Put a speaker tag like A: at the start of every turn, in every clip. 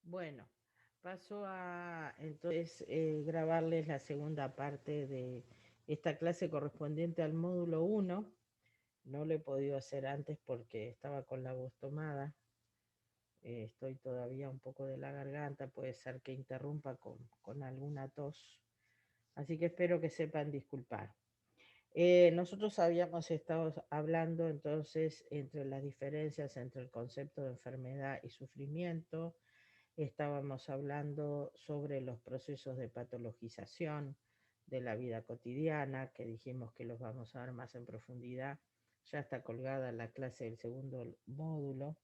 A: Bueno, paso a entonces grabarles la segunda parte de esta clase correspondiente al módulo uno. No lo he podido hacer antes porque estaba con la voz tomada. Estoy todavía un poco de la garganta, puede ser que interrumpa con alguna tos. Así que espero que sepan disculpar. Nosotros habíamos estado hablando entonces entre las diferencias entre el concepto de enfermedad y sufrimiento. Estábamos hablando sobre los procesos de patologización de la vida cotidiana, que dijimos que los vamos a ver más en profundidad. Ya está colgada la clase del segundo módulo.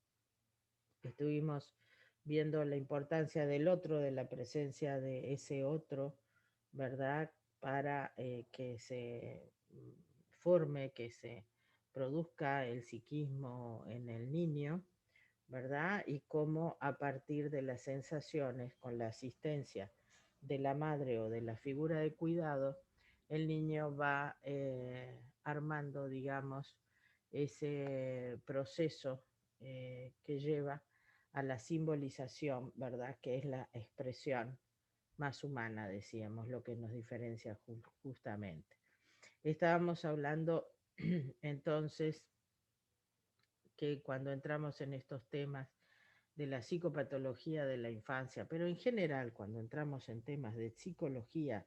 A: Estuvimos viendo la importancia del otro, de la presencia de ese otro, ¿verdad? Para que se forme, que se produzca el psiquismo en el niño, ¿verdad? Y cómo a partir de las sensaciones, con la asistencia de la madre o de la figura de cuidado, el niño va armando, digamos, ese proceso que lleva a la simbolización, ¿verdad? Que es la expresión más humana, decíamos, lo que nos diferencia justamente. Estábamos hablando entonces que cuando entramos en estos temas de la psicopatología de la infancia, pero en general cuando entramos en temas de psicología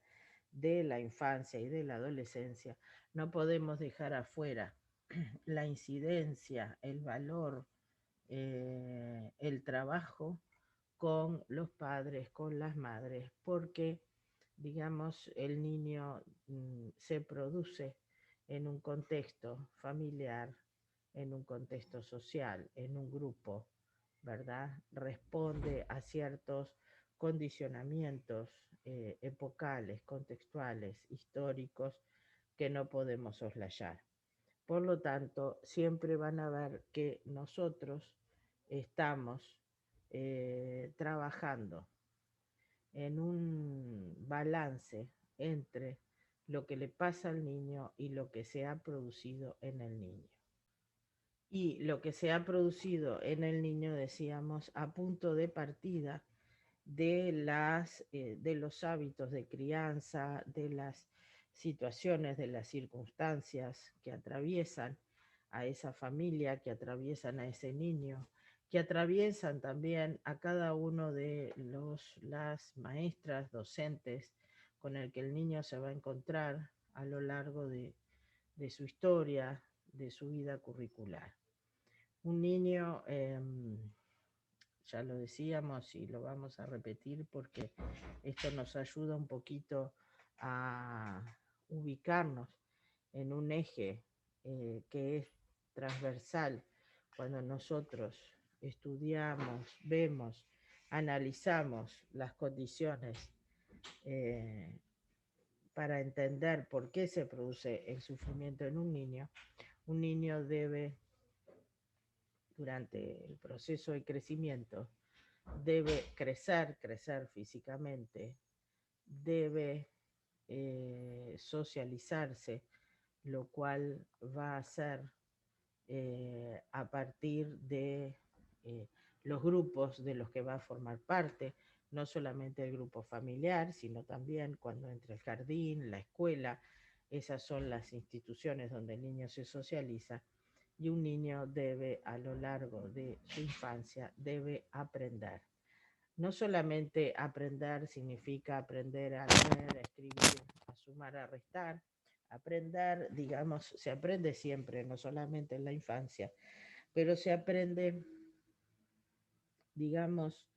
A: de la infancia y de la adolescencia, no podemos dejar afuera la incidencia, el valor, el trabajo con los padres, con las madres, porque, digamos, el niño se produce en un contexto familiar, en un contexto social, en un grupo, ¿verdad? Responde a ciertos condicionamientos epocales, contextuales, históricos, que no podemos soslayar. Por lo tanto, siempre van a ver que nosotros estamos trabajando en un balance entre lo que le pasa al niño y lo que se ha producido en el niño. Y lo que se ha producido en el niño, decíamos, a punto de partida de los hábitos de crianza, de las situaciones, de las circunstancias que atraviesan a esa familia, que atraviesan a ese niño, que atraviesan también a cada uno de las maestras, docentes con el que el niño se va a encontrar a lo largo de su historia, de su vida curricular. Un niño, ya lo decíamos y lo vamos a repetir porque esto nos ayuda un poquito a ubicarnos en un eje que es transversal cuando nosotros estudiamos, vemos, analizamos las condiciones eh, para entender por qué se produce el sufrimiento en un niño. Un niño debe, durante el proceso de crecimiento, debe crecer físicamente, debe socializarse, lo cual va a ser a partir de los grupos de los que va a formar parte, no solamente el grupo familiar, sino también cuando entre el jardín, la escuela, esas son las instituciones donde el niño se socializa, y un niño debe a lo largo de su infancia, debe aprender. No solamente aprender significa aprender a leer, a escribir, a sumar, a restar. Aprender, digamos, se aprende siempre, no solamente en la infancia, pero se aprende, digamos,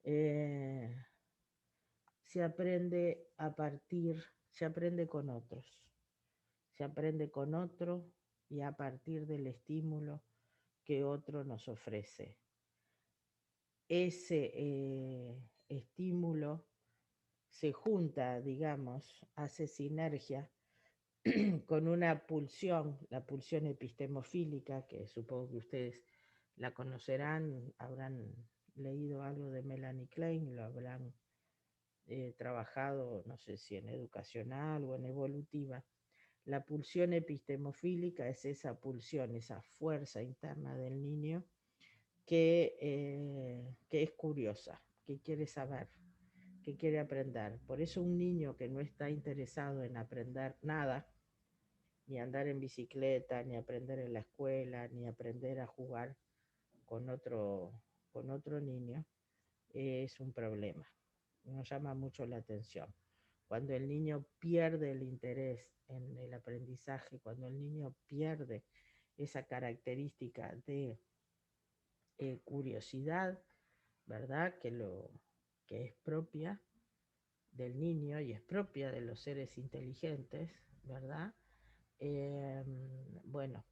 A: eh, se aprende a partir, se aprende con otros, se aprende con otro y a partir del estímulo que otro nos ofrece. Ese estímulo se junta, digamos, hace sinergia con una pulsión, la pulsión epistemofílica, que supongo que ustedes la conocerán, habrán leído algo de Melanie Klein, lo habrán trabajado, no sé si en educacional o en evolutiva. La pulsión epistemofílica es esa pulsión, esa fuerza interna del niño que es curiosa, qué quiere saber, qué quiere aprender. Por eso un niño que no está interesado en aprender nada, ni andar en bicicleta, ni aprender en la escuela, ni aprender a jugar con otro, con otro niño, es un problema. Nos llama mucho la atención. Cuando el niño pierde el interés en el aprendizaje, cuando el niño pierde esa característica de curiosidad, ¿verdad? Que es propia del niño y es propia de los seres inteligentes, ¿verdad? Eh, bueno,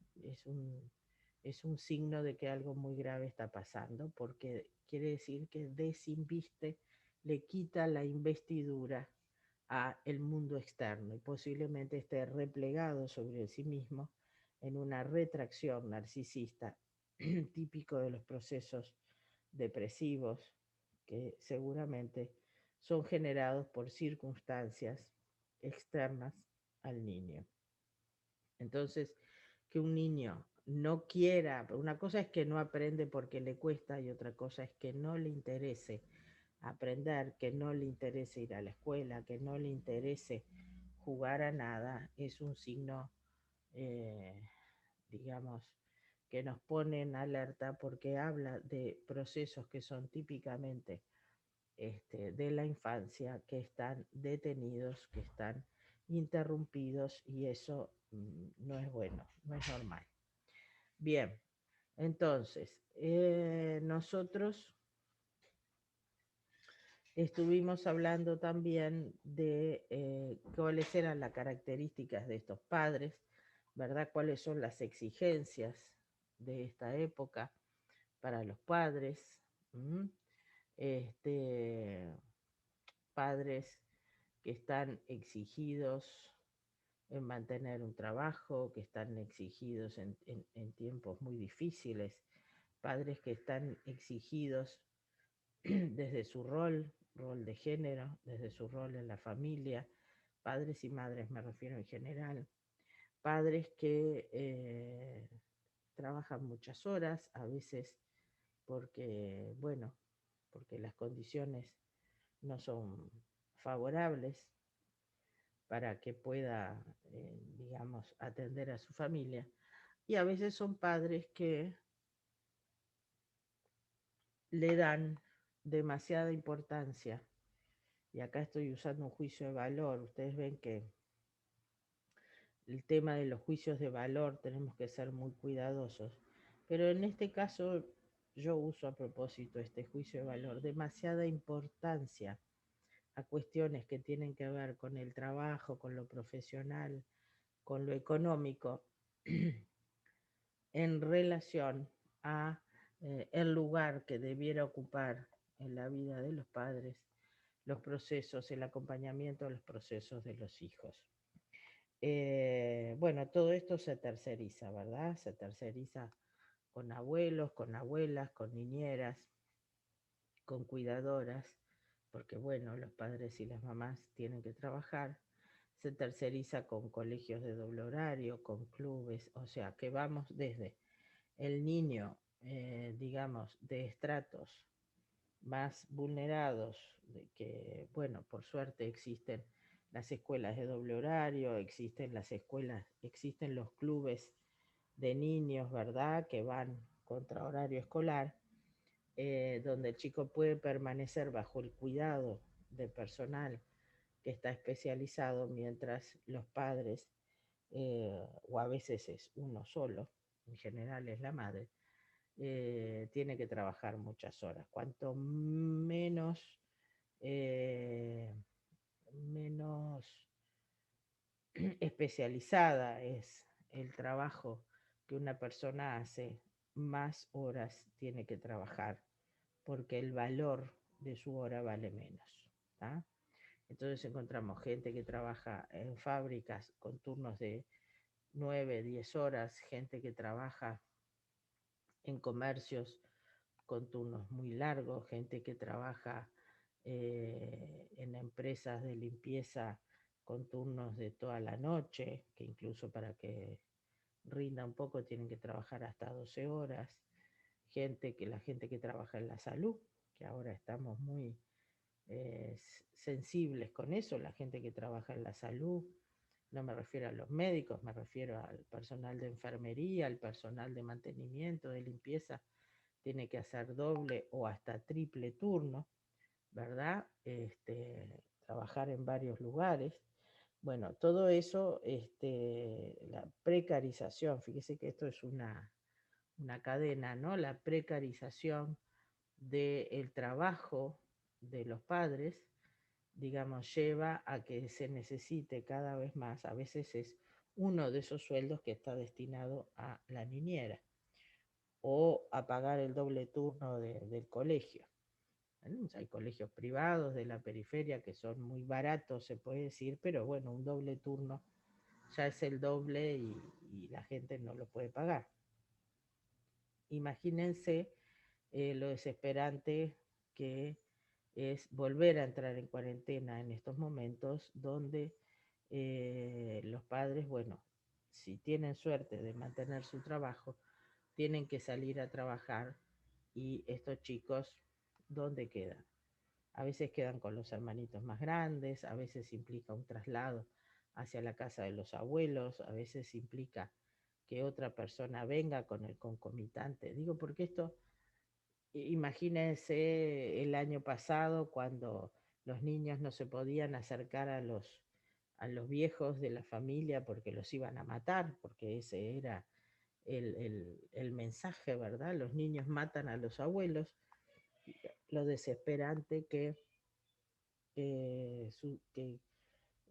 A: es un signo de que algo muy grave está pasando, porque quiere decir que desinviste, le quita la investidura a el mundo externo y posiblemente esté replegado sobre sí mismo en una retracción narcisista típico de los procesos depresivos que seguramente son generados por circunstancias externas al niño. Entonces, que un niño no quiera, una cosa es que no aprende porque le cuesta y otra cosa es que no le interese aprender, que no le interese ir a la escuela, que no le interese jugar a nada, es un signo, eh, digamos, que nos pone en alerta porque habla de procesos que son típicamente de la infancia, que están detenidos, que están interrumpidos y eso no es bueno, no es normal. Bien, entonces, nosotros estuvimos hablando también de cuáles eran las características de estos padres, ¿verdad? Cuáles son las exigencias de esta época para los padres. ¿Mm? Este, Padres que están exigidos en mantener un trabajo, que están exigidos en tiempos muy difíciles, padres que están exigidos desde su rol de género, desde su rol en la familia, padres y madres me refiero en general, padres que trabajan muchas horas, a veces porque, bueno, porque las condiciones no son favorables para que pueda, digamos, atender a su familia. Y a veces son padres que le dan demasiada importancia. Y acá estoy usando un juicio de valor. Ustedes ven que el tema de los juicios de valor tenemos que ser muy cuidadosos. Pero en este caso yo uso a propósito este juicio de valor, demasiada importancia a cuestiones que tienen que ver con el trabajo, con lo profesional, con lo económico, en relación a el lugar que debiera ocupar en la vida de los padres los procesos, el acompañamiento de los procesos de los hijos. Bueno, todo esto se terceriza, ¿verdad? Se terceriza con abuelos, con abuelas, con niñeras, con cuidadoras, porque bueno, los padres y las mamás tienen que trabajar. Se terceriza con colegios de doble horario, con clubes, o sea que vamos desde el niño, digamos, de estratos más vulnerados, de que, bueno, por suerte existen las escuelas de doble horario, existen las escuelas, existen los clubes de niños, ¿verdad?, que van contra horario escolar, donde el chico puede permanecer bajo el cuidado de personal que está especializado mientras los padres, o a veces es uno solo, en general es la madre, tiene que trabajar muchas horas. Cuanto menos, menos especializada es el trabajo que una persona hace, más horas tiene que trabajar, porque el valor de su hora vale menos. ¿Tá? Entonces encontramos gente que trabaja en fábricas con turnos de 9, 10 horas, gente que trabaja en comercios con turnos muy largos, gente que trabaja en empresas de limpieza con turnos de toda la noche, que incluso para que rinda un poco tienen que trabajar hasta 12 horas, la gente que trabaja en la salud, que ahora estamos muy sensibles con eso, la gente que trabaja en la salud, no me refiero a los médicos, me refiero al personal de enfermería, al personal de mantenimiento, de limpieza, tiene que hacer doble o hasta triple turno, ¿verdad? Trabajar en varios lugares. Bueno, todo eso, la precarización, fíjese que esto es una cadena, ¿no? La precarización del trabajo de los padres, digamos, lleva a que se necesite cada vez más, a veces es uno de esos sueldos que está destinado a la niñera o a pagar el doble turno del colegio. Hay colegios privados de la periferia que son muy baratos, se puede decir, pero bueno, un doble turno ya es el doble y la gente no lo puede pagar. Imagínense lo desesperante que es volver a entrar en cuarentena en estos momentos donde los padres, bueno, si tienen suerte de mantener su trabajo, tienen que salir a trabajar y estos chicos, ¿dónde quedan? A veces quedan con los hermanitos más grandes, a veces implica un traslado hacia la casa de los abuelos, a veces implica que otra persona venga con el concomitante. Digo, porque esto, imagínense el año pasado cuando los niños no se podían acercar a los viejos de la familia porque los iban a matar, porque ese era el mensaje, ¿verdad? Los niños matan a los abuelos, lo desesperante que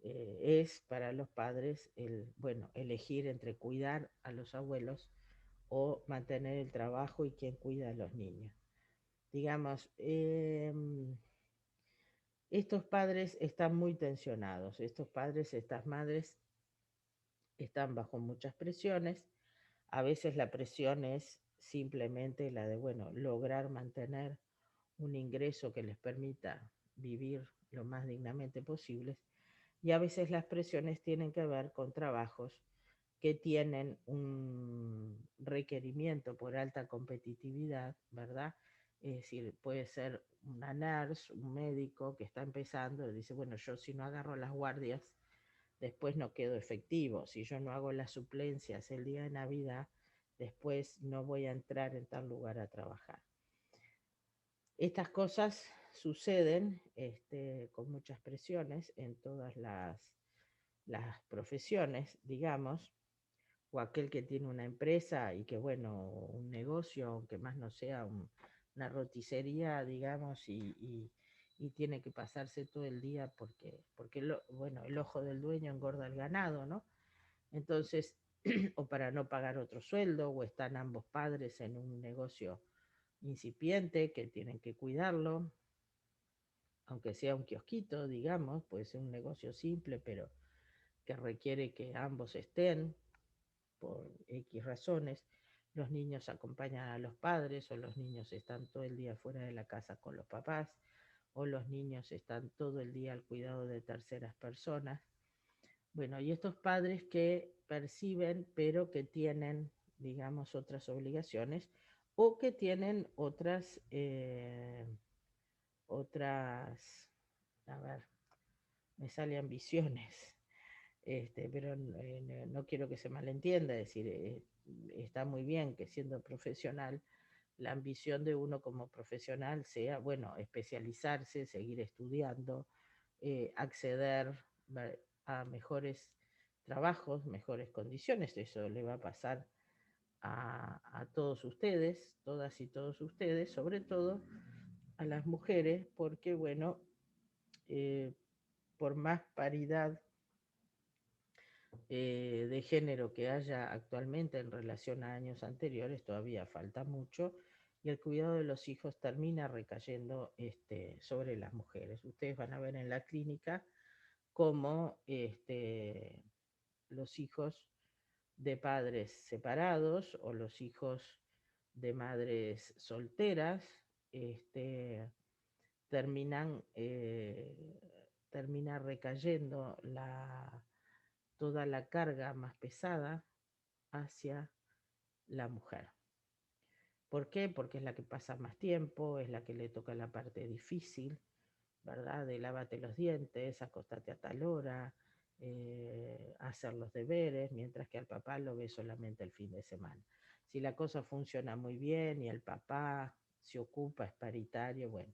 A: es para los padres bueno, elegir entre cuidar a los abuelos o mantener el trabajo y quién cuida a los niños. Digamos, estos padres están muy tensionados, estos padres, estas madres están bajo muchas presiones. A veces la presión es simplemente la de, bueno, lograr mantener un ingreso que les permita vivir lo más dignamente posible. Y a veces las presiones tienen que ver con trabajos que tienen un requerimiento por alta competitividad, ¿verdad? Es decir, puede ser una nurse, un médico que está empezando y dice, bueno, yo si no agarro las guardias, después no quedo efectivo. Si yo no hago las suplencias el día de Navidad, después no voy a entrar en tal lugar a trabajar. Estas cosas suceden con muchas presiones en todas las profesiones, digamos, o aquel que tiene una empresa y que, bueno, un negocio, aunque más no sea una roticería, digamos, y tiene que pasarse todo el día porque bueno, el ojo del dueño engorda el ganado, ¿no? Entonces, o para no pagar otro sueldo, o están ambos padres en un negocio incipiente que tienen que cuidarlo, aunque sea un kiosquito, digamos, puede ser un negocio simple, pero que requiere que ambos estén por X razones. Los niños acompañan a los padres o los niños están todo el día fuera de la casa con los papás o los niños están todo el día al cuidado de terceras personas. Bueno, y estos padres que perciben pero que tienen, digamos, otras obligaciones o que tienen otras, a ver, me sale ambiciones, pero no quiero que se malentienda, es decir, está muy bien que siendo profesional, la ambición de uno como profesional sea, bueno, especializarse, seguir estudiando, acceder a mejores trabajos, mejores condiciones, eso le va a pasar a todos ustedes, todas y todos ustedes, sobre todo a las mujeres, porque bueno, eh, por más paridad de género que haya actualmente en relación a años anteriores, todavía falta mucho y el cuidado de los hijos termina recayendo sobre las mujeres. Ustedes van a ver en la clínica cómo los hijos de padres separados o los hijos de madres solteras terminan termina recayendo toda la carga más pesada hacia la mujer. ¿Por qué? Porque es la que pasa más tiempo, es la que le toca la parte difícil, ¿verdad? De lávate los dientes, acostate a tal hora, hacer los deberes, mientras que al papá lo ve solamente el fin de semana. Si la cosa funciona muy bien y el papá se ocupa, es paritario, bueno.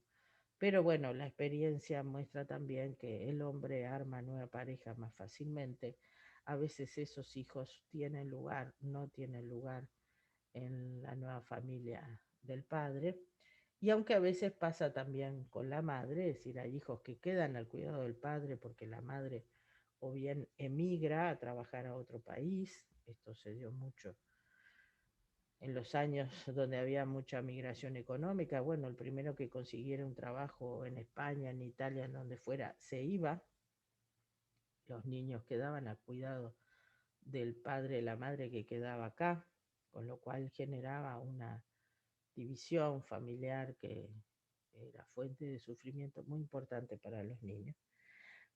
A: Pero bueno, la experiencia muestra también que el hombre arma nueva pareja más fácilmente. A veces esos hijos tienen lugar, no tienen lugar en la nueva familia del padre. Y aunque a veces pasa también con la madre, es decir, hay hijos que quedan al cuidado del padre porque la madre o bien emigra a trabajar a otro país, esto se dio mucho en los años donde había mucha migración económica. Bueno, el primero que consiguiera un trabajo en España, en Italia, en donde fuera, se iba, los niños quedaban a cuidado del padre, la madre que quedaba acá, con lo cual generaba una división familiar que era fuente de sufrimiento muy importante para los niños.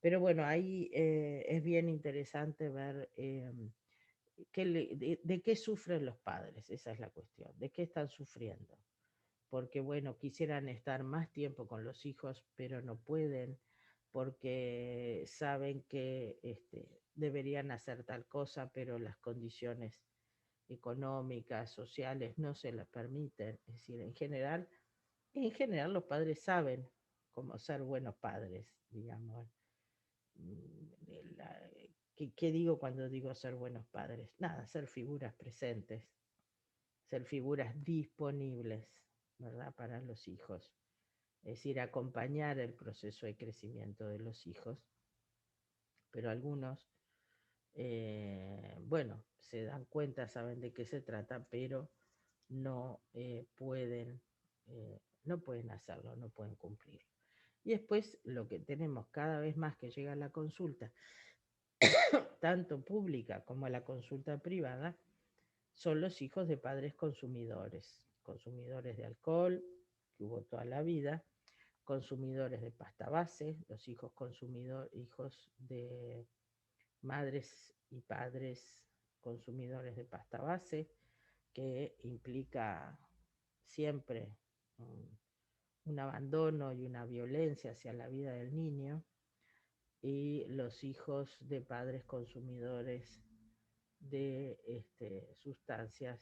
A: Pero bueno, ahí es bien interesante ver de qué sufren los padres, esa es la cuestión, de qué están sufriendo. Porque bueno, quisieran estar más tiempo con los hijos, pero no pueden, porque saben que deberían hacer tal cosa, pero las condiciones económicas, sociales, no se las permiten. Es decir, en general los padres saben cómo ser buenos padres, digamos. ¿Qué digo cuando digo ser buenos padres? Nada, ser figuras presentes, ser figuras disponibles, ¿verdad? Para los hijos. Es decir, acompañar el proceso de crecimiento de los hijos. Pero algunos, bueno, se dan cuenta, saben de qué se trata, pero no no pueden hacerlo, no pueden cumplirlo. Y después lo que tenemos cada vez más que llega a la consulta, tanto pública como a la consulta privada, son los hijos de padres consumidores, consumidores de alcohol, que hubo toda la vida, consumidores de pasta base, los hijos hijos de madres y padres consumidores de pasta base, que implica siempre un abandono y una violencia hacia la vida del niño, y los hijos de padres consumidores de sustancias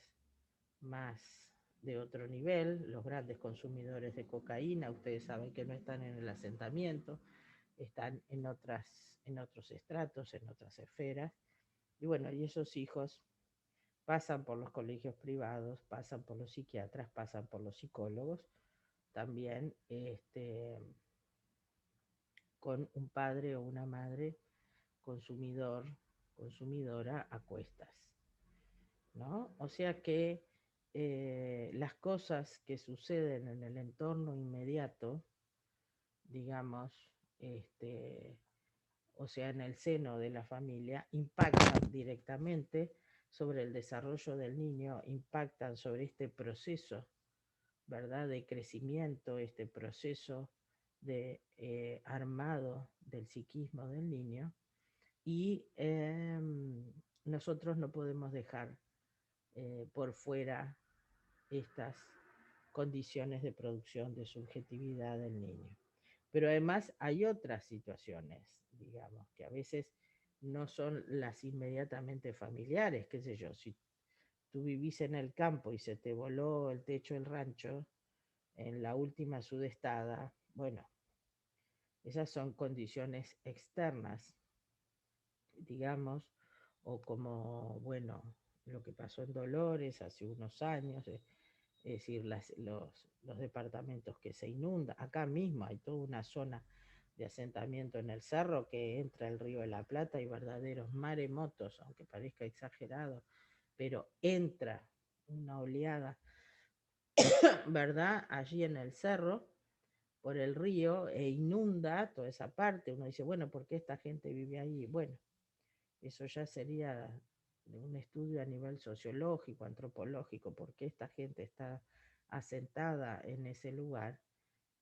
A: más de otro nivel, los grandes consumidores de cocaína, ustedes saben que no están en el asentamiento, están en otros estratos, en otras esferas, y bueno, y esos hijos pasan por los colegios privados, pasan por los psiquiatras, pasan por los psicólogos, también con un padre o una madre consumidora a cuestas, ¿no? O sea que las cosas que suceden en el entorno inmediato, digamos, o sea, en el seno de la familia, impactan directamente sobre el desarrollo del niño, impactan sobre este proceso, ¿verdad?, de crecimiento, este proceso de armado del psiquismo del niño, y nosotros no podemos dejar por fuera estas condiciones de producción de subjetividad del niño. Pero además hay otras situaciones, digamos, que a veces no son las inmediatamente familiares, qué sé yo, si tú vivís en el campo y se te voló el techo del rancho en la última sudestada, bueno, esas son condiciones externas, digamos, o como, bueno, lo que pasó en Dolores hace unos años, es decir, los departamentos que se inundan. Acá mismo hay toda una zona de asentamiento en el cerro que entra el río de la Plata y verdaderos maremotos, aunque parezca exagerado, pero entra una oleada, ¿verdad? Allí en el cerro, por el río, e inunda toda esa parte. Uno dice, bueno, ¿por qué esta gente vive ahí? Bueno, eso ya sería un estudio a nivel sociológico, antropológico, por qué esta gente está asentada en ese lugar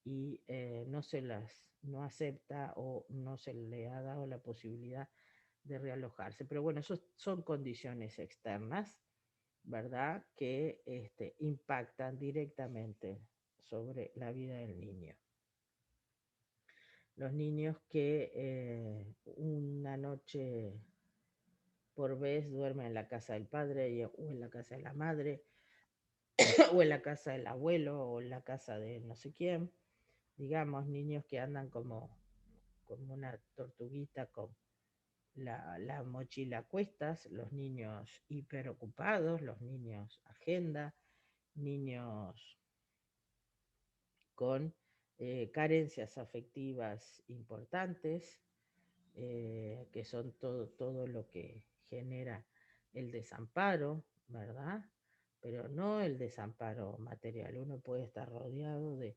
A: y no acepta o no se le ha dado la posibilidad de realojarse. Pero bueno, eso son condiciones externas ¿verdad? Que impactan directamente sobre la vida del niño. Los niños que una noche por vez duermen en la casa del padre o en la casa de la madre, o en la casa del abuelo, o en la casa de no sé quién, digamos, niños que andan como una tortuguita con la mochila a cuestas, los niños hiperocupados, los niños agenda, niños con carencias afectivas importantes, que son todo lo que genera el desamparo, ¿verdad? Pero no el desamparo material. Uno puede estar rodeado de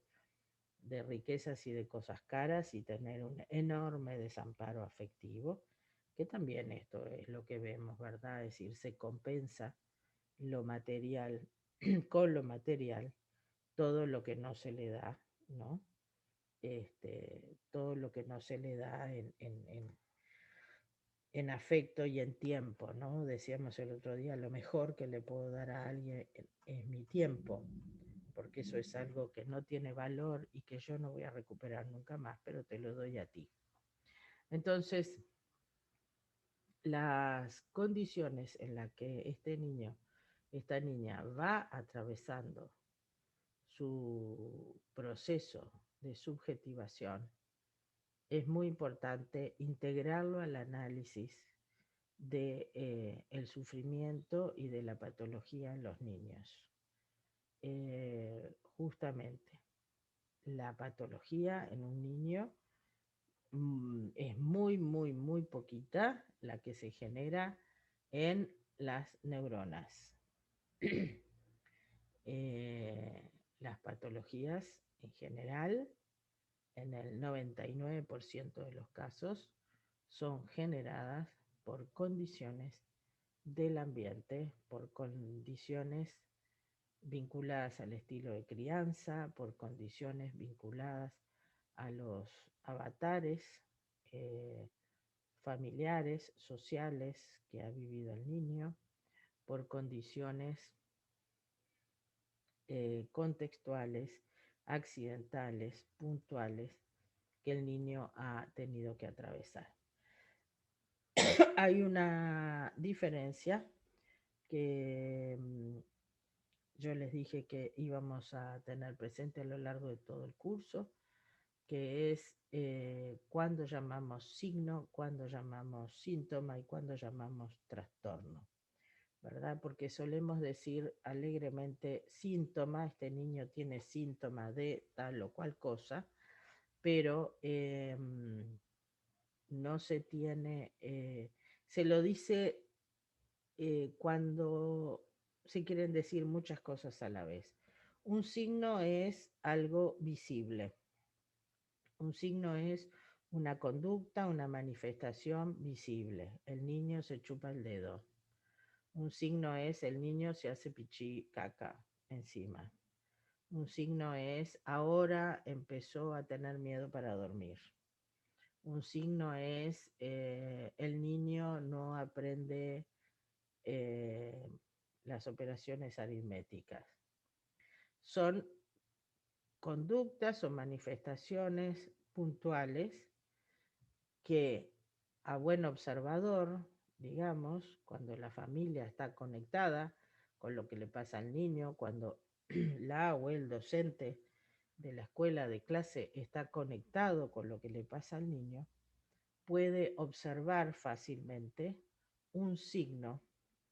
A: riquezas y de cosas caras y tener un enorme desamparo afectivo, que también esto es lo que vemos, ¿verdad? Es decir, se compensa lo material con lo material, todo lo que no se le da, ¿no? Todo lo que no se le da en afecto y en tiempo, ¿no? Decíamos el otro día, lo mejor que le puedo dar a alguien es mi tiempo, porque eso es algo que no tiene valor y que yo no voy a recuperar nunca más, pero te lo doy a ti. Entonces, las condiciones en las que este niño, esta niña va atravesando su proceso de subjetivación, es muy importante integrarlo al análisis de el sufrimiento y de la patología en los niños. Justamente, la patología en un niño es muy poquita la que se genera en las neuronas. Las patologías en general, en el 99% de los casos, son generadas por condiciones del ambiente, por condiciones vinculadas al estilo de crianza, por condiciones vinculadas a los avatares eh, familiares, sociales que ha vivido el niño, por condiciones contextuales, accidentales, puntuales, que el niño ha tenido que atravesar. Hay una diferencia que yo les dije que íbamos a tener presente a lo largo de todo el curso, que es cuando llamamos signo, cuando llamamos síntoma y cuando llamamos trastorno, ¿verdad? Porque solemos decir alegremente síntoma, este niño tiene síntoma de tal o cual cosa, pero no se tiene, se lo dice cuando se quieren decir muchas cosas a la vez. Un signo es algo visible. Un signo es una conducta, una manifestación visible. El niño se chupa el dedo. Un signo es el niño se hace pichí, caca encima. Un signo es ahora empezó a tener miedo para dormir. Un signo es el niño no aprende las operaciones aritméticas. Son conductas o manifestaciones puntuales que a buen observador, digamos, cuando la familia está conectada con lo que le pasa al niño, cuando la o el docente de la escuela de clase está conectado con lo que le pasa al niño, puede observar fácilmente un signo,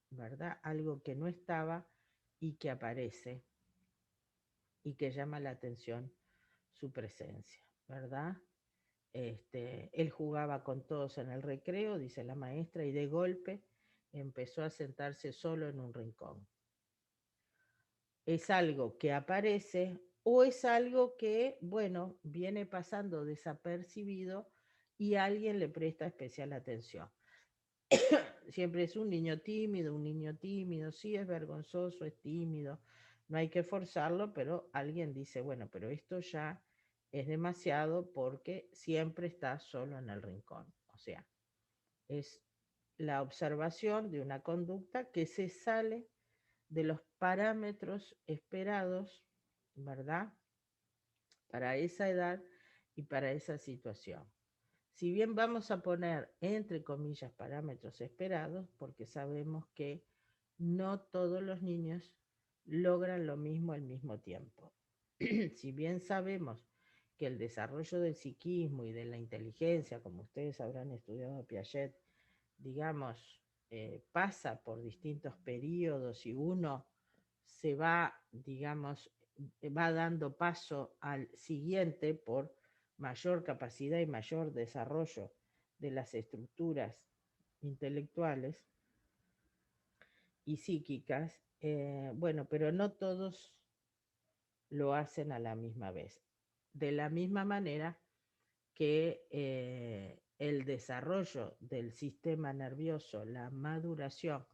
A: ¿verdad? Algo que no estaba y que aparece y que llama la atención su presencia, ¿verdad? Él jugaba con todos en el recreo, dice la maestra, y de golpe empezó a sentarse solo en un rincón. Es algo que aparece o es algo que, bueno, viene pasando desapercibido y alguien le presta especial atención. Siempre es un niño tímido, sí es vergonzoso, es tímido, no hay que forzarlo, pero alguien dice, bueno, pero esto ya es demasiado porque siempre está solo en el rincón. O sea, es la observación de una conducta que se sale de los parámetros esperados, ¿verdad? Para esa edad y para esa situación. Si bien vamos a poner entre comillas parámetros esperados, porque sabemos que no todos los niños logran lo mismo al mismo tiempo. Si bien sabemos que el desarrollo del psiquismo y de la inteligencia, como ustedes habrán estudiado a Piaget, digamos, pasa por distintos periodos y uno se va, digamos, va dando paso al siguiente por mayor capacidad y mayor desarrollo de las estructuras intelectuales y psíquicas, bueno, pero no todos lo hacen a la misma vez. De la misma manera que el desarrollo del sistema nervioso, la maduración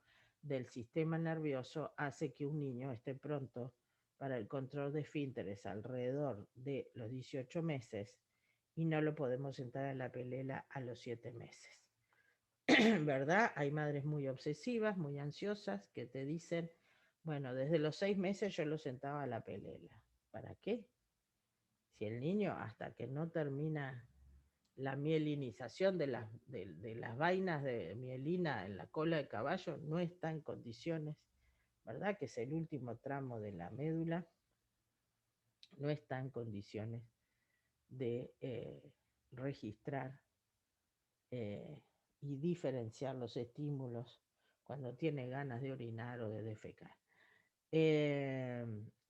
A: del sistema nervioso hace que un niño esté pronto para el control de esfínteres alrededor de los 18 meses y no lo podemos sentar en la pelela a los 7 meses. ¿Verdad? Hay madres muy obsesivas, muy ansiosas, que te dicen, bueno, desde los 6 meses yo lo sentaba a la pelela. ¿Para qué? Si el niño hasta que no termina la mielinización de las vainas de mielina en la cola de caballo no está en condiciones, ¿verdad? Que es el último tramo de la médula, no está en condiciones de registrar eh, y diferenciar los estímulos cuando tiene ganas de orinar o de defecar. Eh,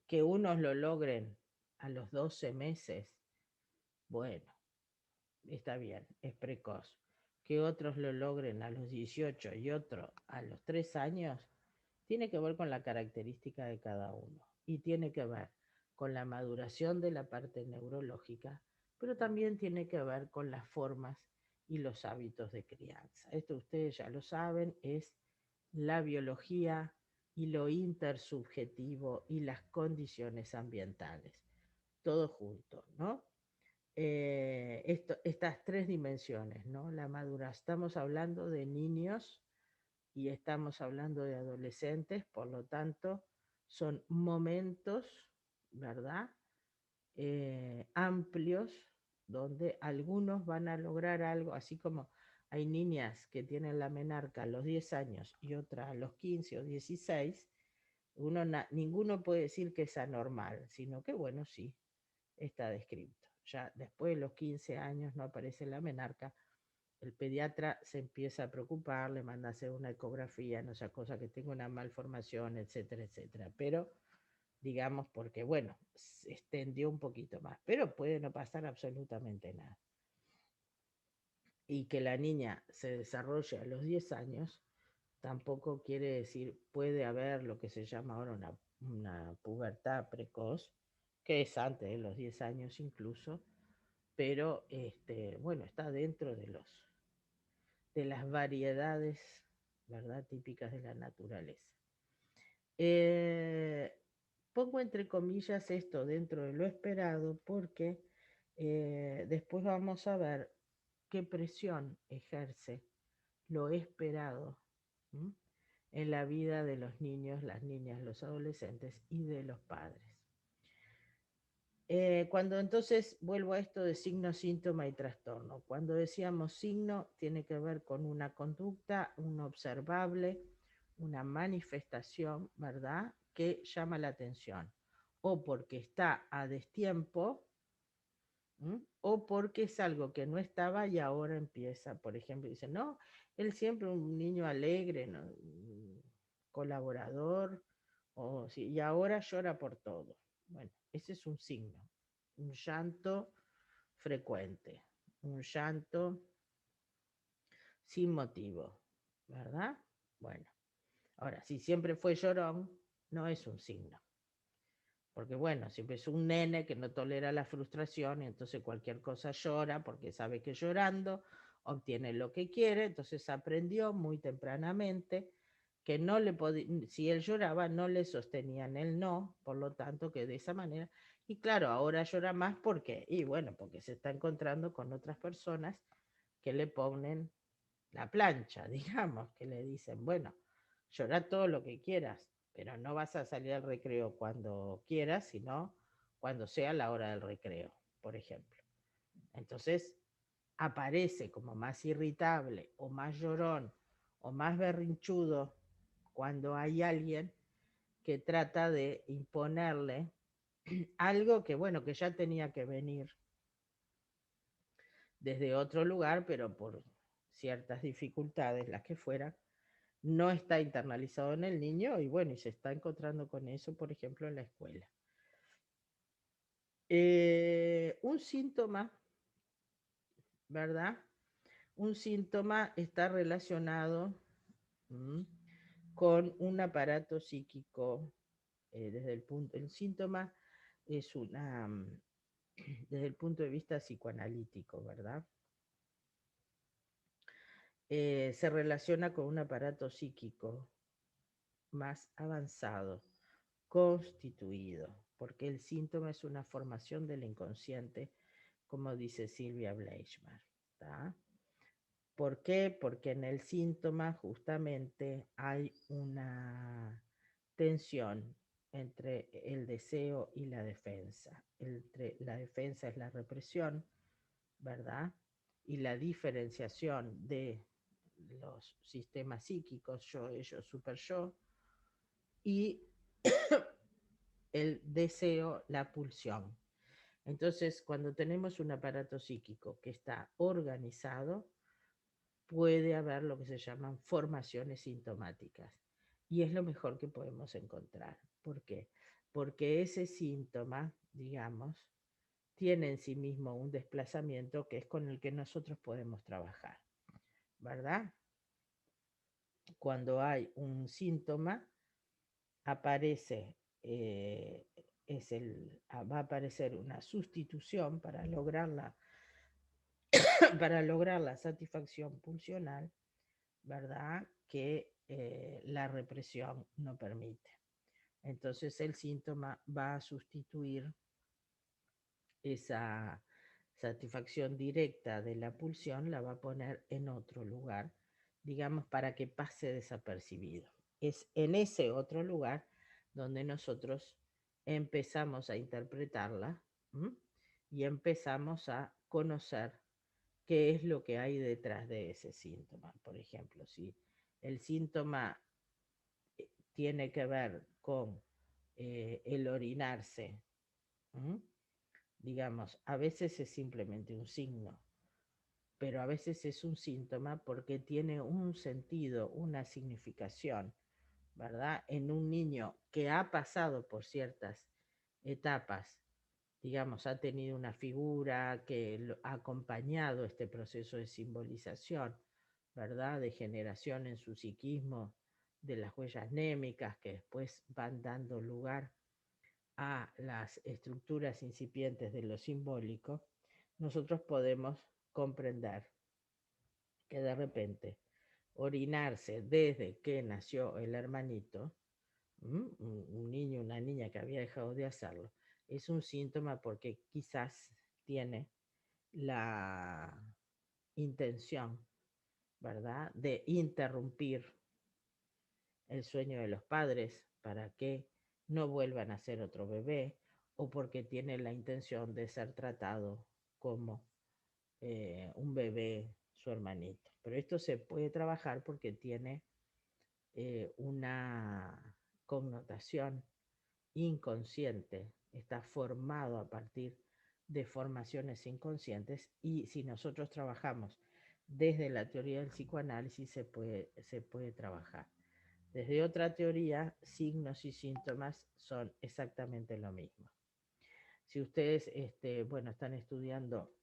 A: que unos lo logren a los 12 meses, bueno, está bien, es precoz. Que otros lo logren a los 18 y otros a los 3 años, tiene que ver con la característica de cada uno y tiene que ver con la maduración de la parte neurológica, pero también tiene que ver con las formas y los hábitos de crianza. Esto ustedes ya lo saben, es la biología y lo intersubjetivo y las condiciones ambientales, todo junto, ¿no? Estas tres dimensiones, ¿no? La madurez. Estamos hablando de niños y estamos hablando de adolescentes, por lo tanto, son momentos, ¿verdad? Amplios, donde algunos van a lograr algo, así como hay niñas que tienen la menarca a los 10 años y otras a los 15 o 16, ninguno puede decir que es anormal, sino que, bueno, sí, está descrito. Ya después de los 15 años no aparece la menarca, el pediatra se empieza a preocupar, le manda a hacer una ecografía, no sea cosa que tenga una malformación, etcétera, etcétera. Pero, digamos, porque, bueno, se extendió un poquito más, pero puede no pasar absolutamente nada. Y que la niña se desarrolle a los 10 años, tampoco quiere decir, puede haber lo que se llama ahora una pubertad precoz, que es antes de los 10 años incluso, pero bueno, está dentro de las variedades, ¿verdad?, típicas de la naturaleza. Eh, Pongo entre comillas esto dentro de lo esperado porque después vamos a ver qué presión ejerce lo esperado, ¿m?, en la vida de los niños, las niñas, los adolescentes y de los padres. Cuando entonces vuelvo a esto de signo, síntoma y trastorno, cuando decíamos signo tiene que ver con una conducta, un observable, una manifestación, ¿verdad?, que llama la atención, o porque está a destiempo, o porque es algo que no estaba y ahora empieza. Por ejemplo, dice, no, él siempre un niño alegre, ¿no?, colaborador, sí, y ahora llora por todo. Bueno, ese es un signo, un llanto frecuente, un llanto sin motivo, ¿verdad? Bueno, ahora, si siempre fue llorón, no es un signo. Porque bueno, siempre es un nene que no tolera la frustración y entonces cualquier cosa llora porque sabe que llorando obtiene lo que quiere, entonces aprendió muy tempranamente que no le podía, si él lloraba no le sostenían el no, por lo tanto que de esa manera, y claro, ahora llora más porque, y bueno, porque se está encontrando con otras personas que le ponen la plancha, digamos, que le dicen, bueno, llora todo lo que quieras, pero no vas a salir al recreo cuando quieras, sino cuando sea la hora del recreo, por ejemplo. Entonces aparece como más irritable o más llorón o más berrinchudo cuando hay alguien que trata de imponerle algo que, bueno, que ya tenía que venir desde otro lugar, pero por ciertas dificultades, las que fueran, no está internalizado en el niño y bueno, y se está encontrando con eso, por ejemplo, en la escuela. Un síntoma, ¿verdad? Un síntoma está relacionado con un aparato psíquico, desde el síntoma es desde el punto de vista psicoanalítico, ¿verdad? Se relaciona con un aparato psíquico más avanzado, constituido, porque el síntoma es una formación del inconsciente, como dice Silvia Bleichmar. ¿Tá? ¿Por qué? Porque en el síntoma justamente hay una tensión entre el deseo y la defensa. Entre la defensa es la represión, ¿verdad? Y la diferenciación de los sistemas psíquicos, yo, ellos, super yo, y el deseo, la pulsión. Entonces, cuando tenemos un aparato psíquico que está organizado, puede haber lo que se llaman formaciones sintomáticas. Y es lo mejor que podemos encontrar. ¿Por qué? Porque ese síntoma, digamos, tiene en sí mismo un desplazamiento que es con el que nosotros podemos trabajar, ¿verdad? Cuando hay un síntoma, aparece, va a aparecer una sustitución para lograr la satisfacción pulsional, ¿verdad? Que la represión no permite. Entonces el síntoma va a sustituir esa satisfacción directa de la pulsión, la va a poner en otro lugar, digamos, para que pase desapercibido. Es en ese otro lugar donde nosotros empezamos a interpretarla, ¿m? Y empezamos a conocer qué es lo que hay detrás de ese síntoma. Por ejemplo, si el síntoma tiene que ver con el orinarse, ¿m? Digamos, a veces es simplemente un signo, pero a veces es un síntoma porque tiene un sentido, una significación, ¿verdad? En un niño que ha pasado por ciertas etapas, digamos, ha tenido una figura que ha acompañado este proceso de simbolización, ¿verdad? De generación en su psiquismo de las huellas némicas que después van dando lugar a las estructuras incipientes de lo simbólico, nosotros podemos comprender que de repente orinarse desde que nació el hermanito, un niño, una niña que había dejado de hacerlo, es un síntoma porque quizás tiene la intención, ¿verdad?, de interrumpir el sueño de los padres para que no vuelvan a ser otro bebé o porque tiene la intención de ser tratado como un bebé, su hermanito. Pero esto se puede trabajar porque tiene una connotación inconsciente, está formado a partir de formaciones inconscientes y si nosotros trabajamos desde la teoría del psicoanálisis se puede trabajar. Desde otra teoría, signos y síntomas son exactamente lo mismo. Si ustedes bueno, están estudiando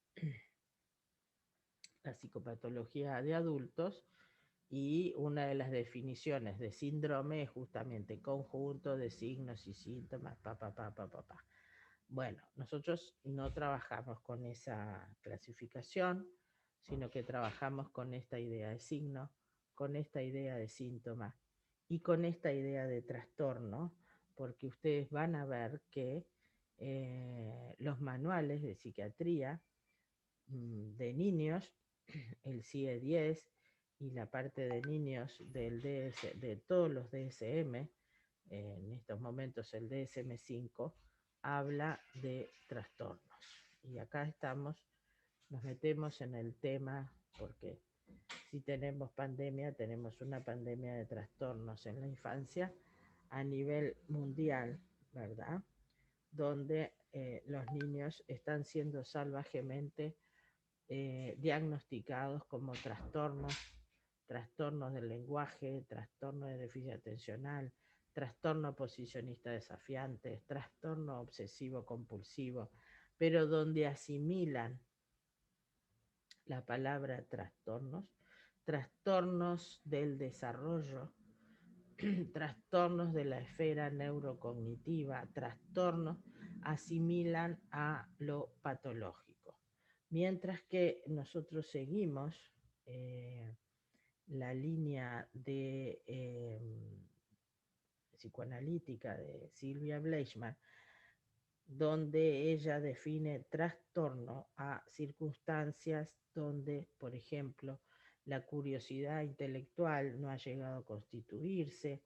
A: la psicopatología de adultos y una de las definiciones de síndrome es justamente conjunto de signos y síntomas, Bueno, nosotros no trabajamos con esa clasificación, sino que trabajamos con esta idea de signo, con esta idea de síntoma y con esta idea de trastorno, porque ustedes van a ver que los manuales de psiquiatría de niños, el CIE-10 y la parte de niños del DS, de todos los DSM, en estos momentos el DSM-5, habla de trastornos. Y acá estamos, nos metemos en el tema porque si tenemos pandemia, tenemos una pandemia de trastornos en la infancia a nivel mundial, ¿verdad? Donde los niños están siendo salvajemente diagnosticados como trastornos del lenguaje, trastorno de déficit atencional, trastorno oposicionista desafiante, trastorno obsesivo compulsivo, pero donde asimilan la palabra trastornos del desarrollo, trastornos de la esfera neurocognitiva, trastornos, asimilan a lo patológico. Mientras que nosotros seguimos la línea de psicoanalítica de Silvia Bleichmann, donde ella define trastorno a circunstancias donde, por ejemplo, la curiosidad intelectual no ha llegado a constituirse,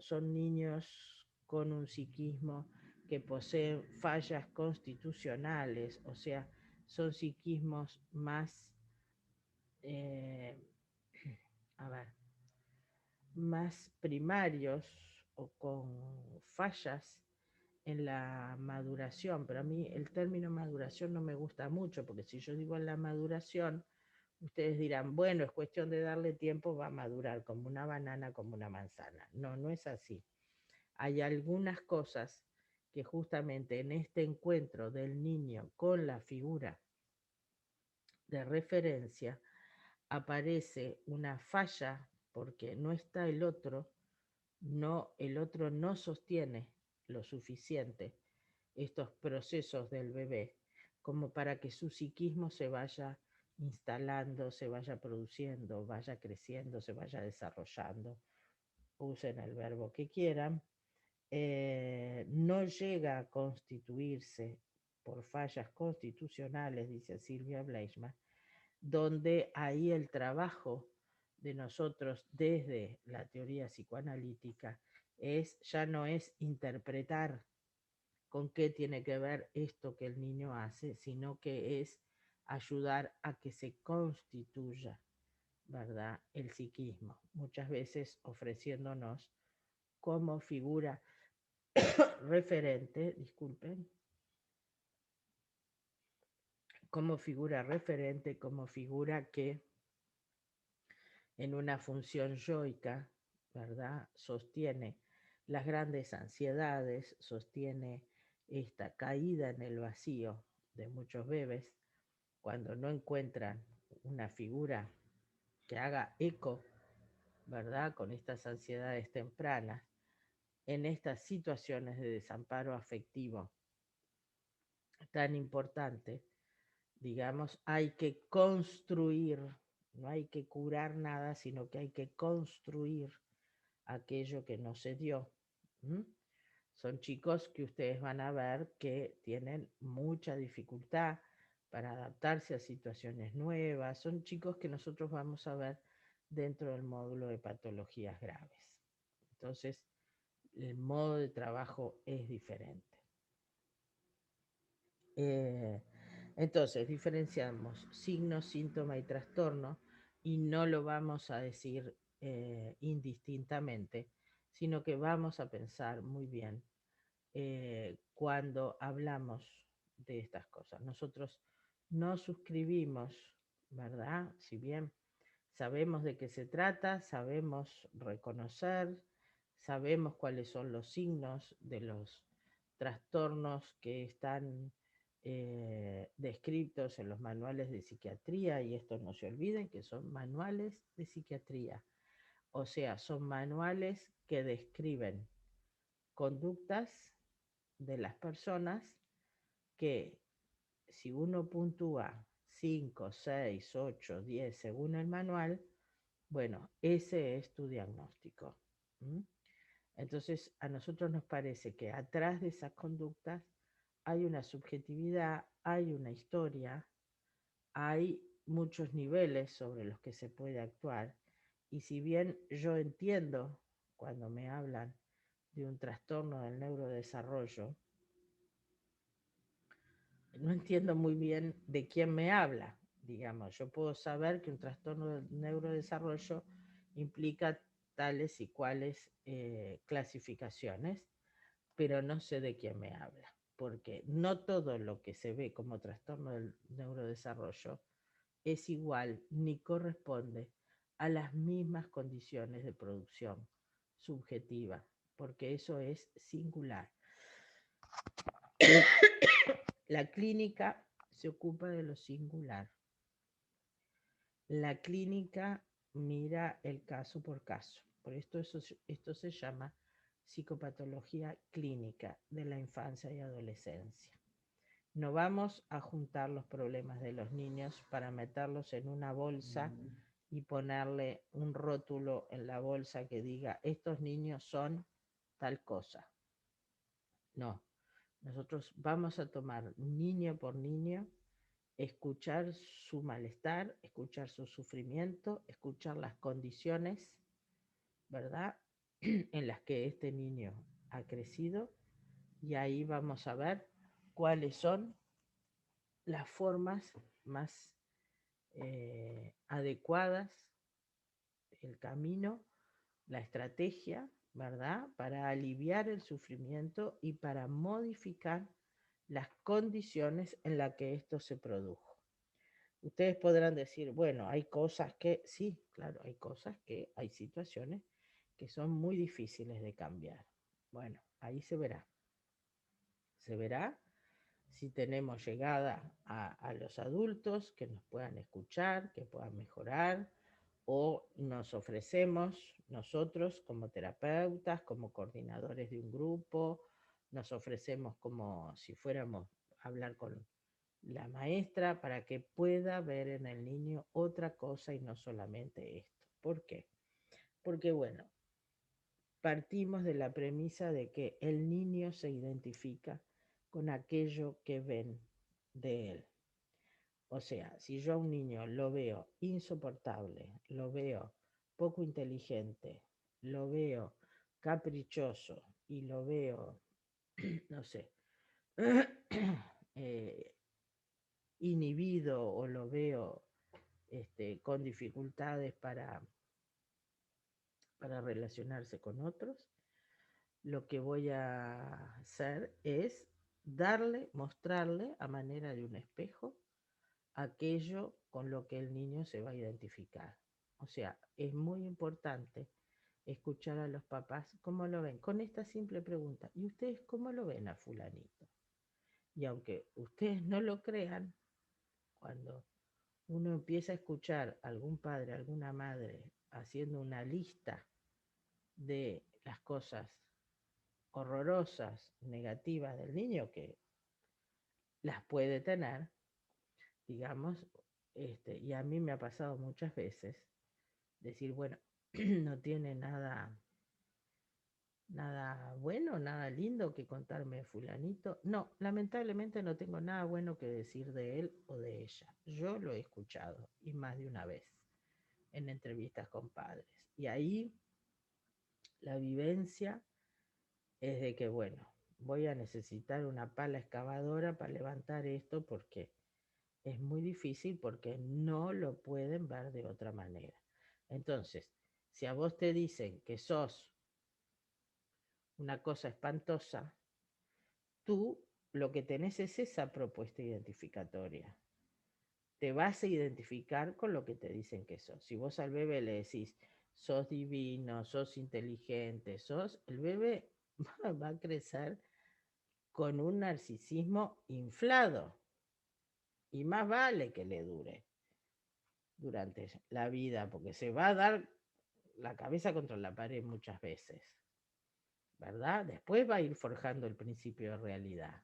A: son niños con un psiquismo que poseen fallas constitucionales, o sea, son psiquismos más, a ver, más primarios o con fallas en la maduración, pero a mí el término maduración no me gusta mucho, porque si yo digo la maduración, ustedes dirán, bueno, es cuestión de darle tiempo, va a madurar como una banana, como una manzana. No, no es así. Hay algunas cosas que justamente en este encuentro del niño con la figura de referencia aparece una falla porque no está el otro no sostiene lo suficiente estos procesos del bebé como para que su psiquismo se vaya instalando, se vaya produciendo, vaya creciendo, se vaya desarrollando, usen el verbo que quieran, no llega a constituirse por fallas constitucionales, dice Silvia Bleichmann, donde ahí el trabajo de nosotros desde la teoría psicoanalítica ya no es interpretar con qué tiene que ver esto que el niño hace, sino que es ayudar a que se constituya, ¿verdad?, el psiquismo, muchas veces ofreciéndonos como figura referente, disculpen, como figura referente, como figura que en una función yoica, ¿verdad?, sostiene las grandes ansiedades, sostiene esta caída en el vacío de muchos bebés cuando no encuentran una figura que haga eco, ¿verdad?, con estas ansiedades tempranas, en estas situaciones de desamparo afectivo tan importante, digamos, hay que construir, no hay que curar nada, sino que hay que construir aquello que no se dio. ¿Mm? Son chicos que ustedes van a ver que tienen mucha dificultad para adaptarse a situaciones nuevas. Son chicos que nosotros vamos a ver dentro del módulo de patologías graves. Entonces, el modo de trabajo es diferente. Entonces, diferenciamos signo, síntoma y trastorno y no lo vamos a decir indistintamente, sino que vamos a pensar muy bien cuando hablamos de estas cosas. Nosotros no suscribimos, ¿verdad? Si bien sabemos de qué se trata, sabemos reconocer, sabemos cuáles son los signos de los trastornos que están descritos en los manuales de psiquiatría, y esto no se olviden que son manuales de psiquiatría, o sea, son manuales que describen conductas de las personas que, si uno puntúa 5, 6, 8, 10 según el manual, bueno, ese es tu diagnóstico. ¿Mm? Entonces, a nosotros nos parece que atrás de esas conductas hay una subjetividad, hay una historia, hay muchos niveles sobre los que se puede actuar. Y si bien yo entiendo cuando me hablan de un trastorno del neurodesarrollo, no entiendo muy bien de quién me habla. Digamos, yo puedo saber que un trastorno del neurodesarrollo implica tales y cuales clasificaciones, pero no sé de quién me habla, porque no todo lo que se ve como trastorno del neurodesarrollo es igual ni corresponde a las mismas condiciones de producción subjetiva, porque eso es singular. La clínica se ocupa de lo singular. La clínica mira el caso por caso. Por esto se llama psicopatología clínica de la infancia y adolescencia. No vamos a juntar los problemas de los niños para meterlos en una bolsa y ponerle un rótulo en la bolsa que diga, estos niños son tal cosa. No, nosotros vamos a tomar niño por niño, escuchar su malestar, escuchar su sufrimiento, escuchar las condiciones, ¿verdad?, en las que este niño ha crecido, y ahí vamos a ver cuáles son las formas más adecuadas, el camino, la estrategia, ¿verdad?, para aliviar el sufrimiento y para modificar las condiciones en las que esto se produjo. Ustedes podrán decir, bueno, hay cosas que, sí, claro, hay cosas que, hay situaciones que son muy difíciles de cambiar. Bueno, ahí se verá. Se verá si tenemos llegada a los adultos que nos puedan escuchar, que puedan mejorar, o nos ofrecemos nosotros como terapeutas, como coordinadores de un grupo, nos ofrecemos como si fuéramos a hablar con la maestra para que pueda ver en el niño otra cosa y no solamente esto. ¿Por qué? Porque, bueno, partimos de la premisa de que el niño se identifica con aquello que ven de él. O sea, si yo a un niño lo veo insoportable, lo veo poco inteligente, lo veo caprichoso y lo veo, no sé, inhibido, o lo veo con dificultades para relacionarse con otros, lo que voy a hacer es mostrarle a manera de un espejo aquello con lo que el niño se va a identificar. O sea, es muy importante escuchar a los papás cómo lo ven, con esta simple pregunta: ¿y ustedes cómo lo ven a fulanito? Y aunque ustedes no lo crean, cuando uno empieza a escuchar a algún padre, alguna madre haciendo una lista de las cosas horrorosas, negativas del niño, que las puede tener, digamos, y a mí me ha pasado muchas veces, decir, bueno, no tiene nada bueno, nada lindo que contarme fulanito. No, lamentablemente no tengo nada bueno que decir de él o de ella. Yo lo he escuchado, y más de una vez, en entrevistas con padres. Y ahí la vivencia es de que, bueno, voy a necesitar una pala excavadora para levantar esto, porque es muy difícil, porque no lo pueden ver de otra manera. Entonces, si a vos te dicen que sos una cosa espantosa, tú lo que tenés es esa propuesta identificatoria. Te vas a identificar con lo que te dicen que sos. Si vos al bebé le decís, sos divino, sos inteligente, el bebé va a crecer con un narcisismo inflado, y más vale que le dure durante la vida, porque se va a dar la cabeza contra la pared muchas veces, ¿verdad? Después va a ir forjando el principio de realidad.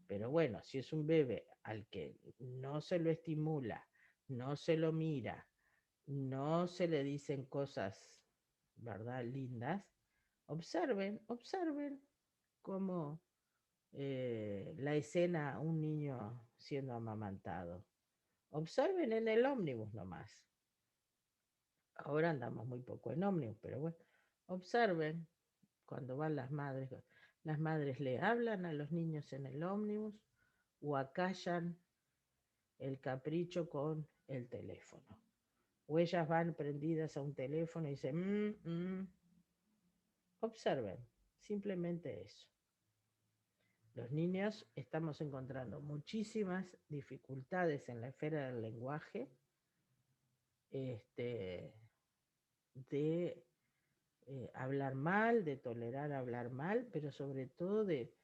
A: Pero bueno, si es un bebé al que no se lo estimula, no se lo mira, no se le dicen cosas, ¿verdad?, lindas, observen cómo la escena, un niño siendo amamantado. Observen en el ómnibus nomás. Ahora andamos muy poco en ómnibus, pero bueno, Observen cuando van las madres le hablan a los niños en el ómnibus o acallan el capricho con el teléfono. O ellas van prendidas a un teléfono y dicen, observen, simplemente eso. Los niños estamos encontrando muchísimas dificultades en la esfera del lenguaje, de hablar mal, de tolerar hablar mal, pero sobre todo de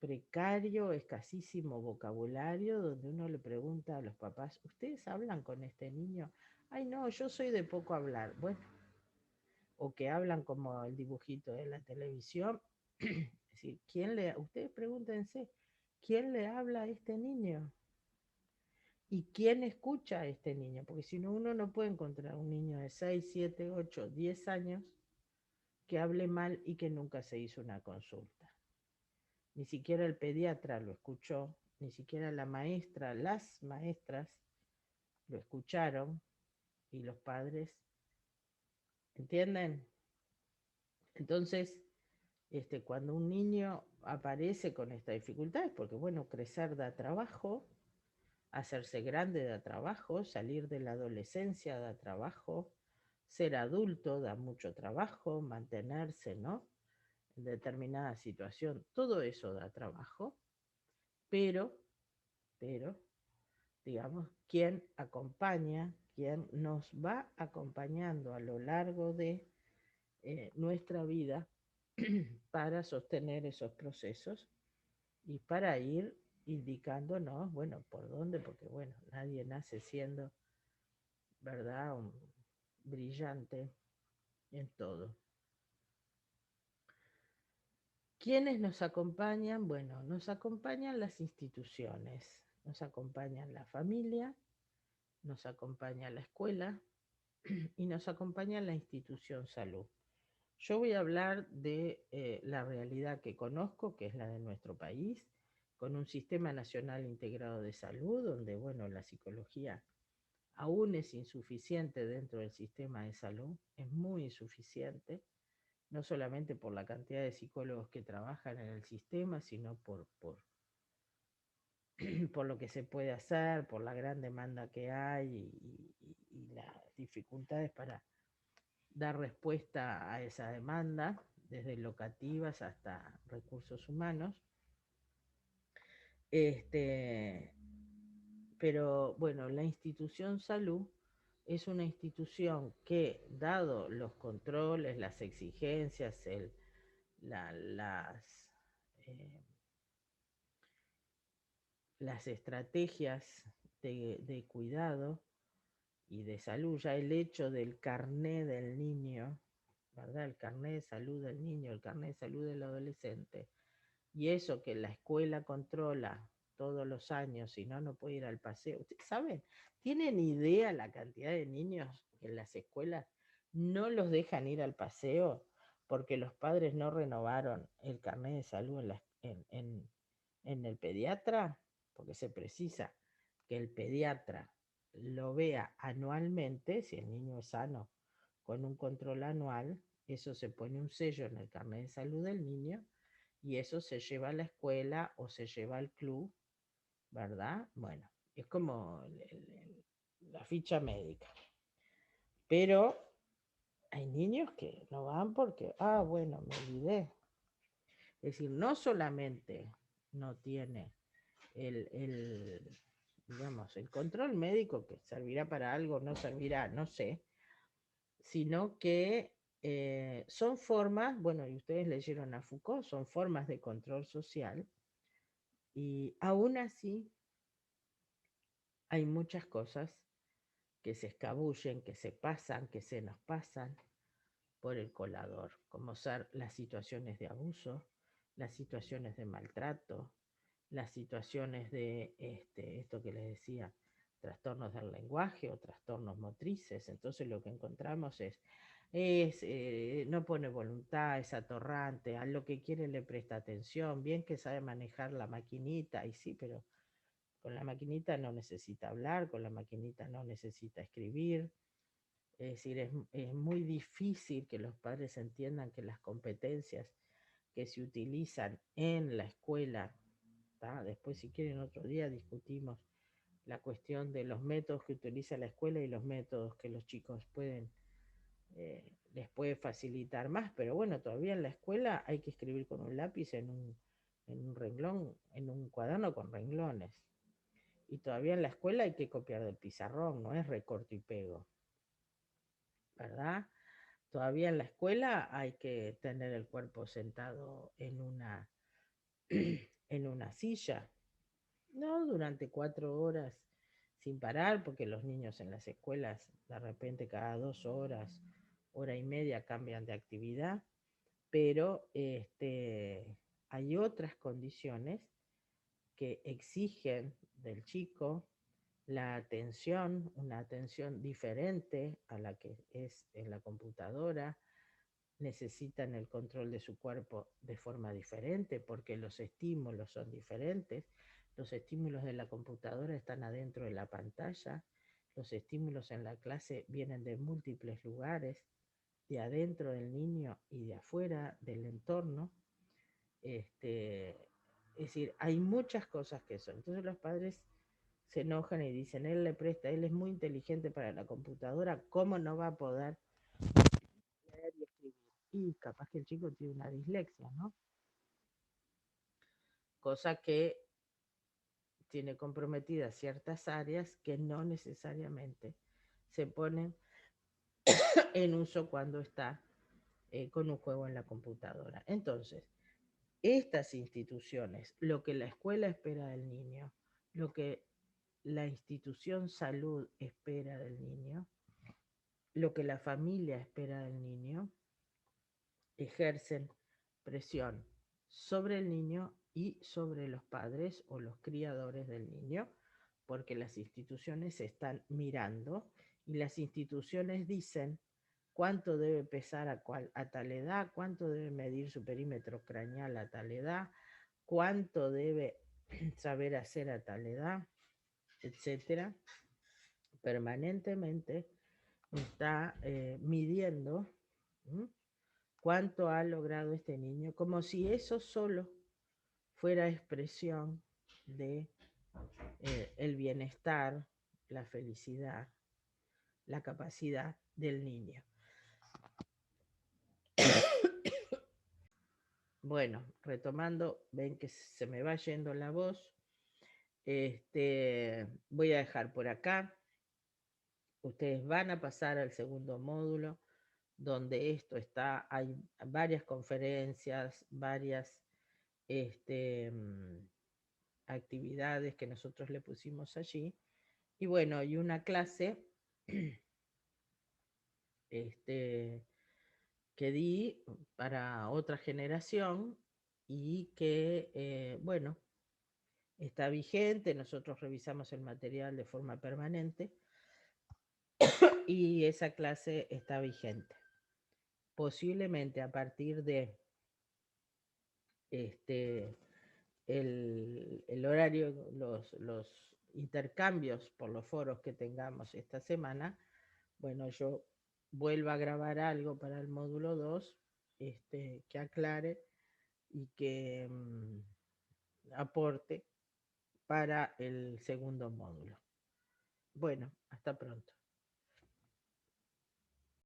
A: precario, escasísimo vocabulario, donde uno le pregunta a los papás, ¿ustedes hablan con este niño? Ay, no, yo soy de poco hablar. Bueno, o que hablan como el dibujito de la televisión. Es decir, ustedes pregúntense, ¿quién le habla a este niño? ¿Y quién escucha a este niño? Porque si no, uno no puede encontrar un niño de 6, 7, 8, 10 años que hable mal y que nunca se hizo una consulta. Ni siquiera el pediatra lo escuchó, ni siquiera la maestra, las maestras lo escucharon y los padres, ¿entienden? Entonces, cuando un niño aparece con esta dificultad es porque, bueno, crecer da trabajo, hacerse grande da trabajo, salir de la adolescencia da trabajo, ser adulto da mucho trabajo, mantenerse, ¿no? En determinada situación, todo eso da trabajo, pero, digamos, quien acompaña, quien nos va acompañando a lo largo de nuestra vida para sostener esos procesos y para ir indicándonos, bueno, por dónde, porque bueno, nadie nace siendo, ¿verdad?, un brillante en todo. ¿Quiénes nos acompañan? Bueno, nos acompañan las instituciones, nos acompañan la familia, nos acompaña la escuela y nos acompaña la institución salud. Yo voy a hablar de la realidad que conozco, que es la de nuestro país, con un sistema nacional integrado de salud, donde, bueno, la psicología aún es insuficiente dentro del sistema de salud, es muy insuficiente, no solamente por la cantidad de psicólogos que trabajan en el sistema, sino por lo que se puede hacer, por la gran demanda que hay y las dificultades para dar respuesta a esa demanda, desde locativas hasta recursos humanos. Pero bueno, la institución salud es una institución que, dado los controles, las exigencias, eh, las estrategias de cuidado y de salud, ya el hecho del carné del niño, ¿verdad? El carné de salud del niño, el carné de salud del adolescente, y eso que la escuela controla todos los años, si no, no puede ir al paseo. ¿Ustedes saben? ¿Tienen idea la cantidad de niños que en las escuelas no los dejan ir al paseo porque los padres no renovaron el carnet de salud en el pediatra? Porque se precisa que el pediatra lo vea anualmente, si el niño es sano, con un control anual, eso se pone un sello en el carnet de salud del niño y eso se lleva a la escuela o se lleva al club, ¿verdad? Bueno, es como la ficha médica. Pero hay niños que no van porque, bueno, me olvidé. Es decir, no solamente no tiene digamos, el control médico, que servirá para algo, no servirá, no sé, sino que son formas, bueno, y ustedes leyeron a Foucault, son formas de control social, y aún así hay muchas cosas que se escabullen, que se pasan, que se nos pasan por el colador, como ser las situaciones de abuso, las situaciones de maltrato, las situaciones de esto que les decía, trastornos del lenguaje o trastornos motrices. Entonces lo que encontramos no pone voluntad, es atorrante, a lo que quiere le presta atención, bien que sabe manejar la maquinita, y sí, pero con la maquinita no necesita hablar, con la maquinita no necesita escribir. Es decir, es muy difícil que los padres entiendan que las competencias que se utilizan en la escuela, ¿tá? Después si quieren otro día discutimos la cuestión de los métodos que utiliza la escuela y los métodos que los chicos les puede facilitar más, pero bueno, todavía en la escuela hay que escribir con un lápiz en un renglón, en un cuaderno con renglones. Y todavía en la escuela hay que copiar del pizarrón, no es recorto y pego, ¿verdad? Todavía en la escuela hay que tener el cuerpo sentado en una silla, no durante 4 horas sin parar, porque los niños en las escuelas de repente cada 2 horas, hora y media cambian de actividad, pero hay otras condiciones que exigen del chico la atención, una atención diferente a la que es en la computadora, necesitan el control de su cuerpo de forma diferente porque los estímulos son diferentes. Los estímulos de la computadora están adentro de la pantalla, los estímulos en la clase vienen de múltiples lugares, de adentro del niño y de afuera del entorno. Es decir, hay muchas cosas que son. Entonces los padres se enojan y dicen, él le presta, él es muy inteligente para la computadora, ¿cómo no va a poder leer y escribir? Y capaz que el chico tiene una dislexia, ¿no? Cosa que tiene comprometidas ciertas áreas que no necesariamente se ponen en uso cuando está con un juego en la computadora. Entonces, estas instituciones, lo que la escuela espera del niño, lo que la institución salud espera del niño, lo que la familia espera del niño, ejercen presión sobre el niño y sobre los padres o los criadores del niño, porque las instituciones están mirando y las instituciones dicen cuánto debe pesar a tal edad, cuánto debe medir su perímetro craneal a tal edad, cuánto debe saber hacer a tal edad, etcétera. Permanentemente está midiendo, ¿m?, cuánto ha logrado este niño, como si eso solo fuera expresión de el bienestar, la felicidad, la capacidad del niño. Bueno, retomando, ven que se me va yendo la voz. Voy a dejar por acá. Ustedes van a pasar al segundo módulo, donde esto está, hay varias conferencias, varias actividades que nosotros le pusimos allí. Y bueno, y una clase que di para otra generación y que, bueno, está vigente. Nosotros revisamos el material de forma permanente y esa clase está vigente. Posiblemente a partir de el horario, los intercambios por los foros que tengamos esta semana, bueno, yo vuelvo a grabar algo para el módulo 2, que aclare y que aporte para el segundo módulo. Bueno, hasta pronto.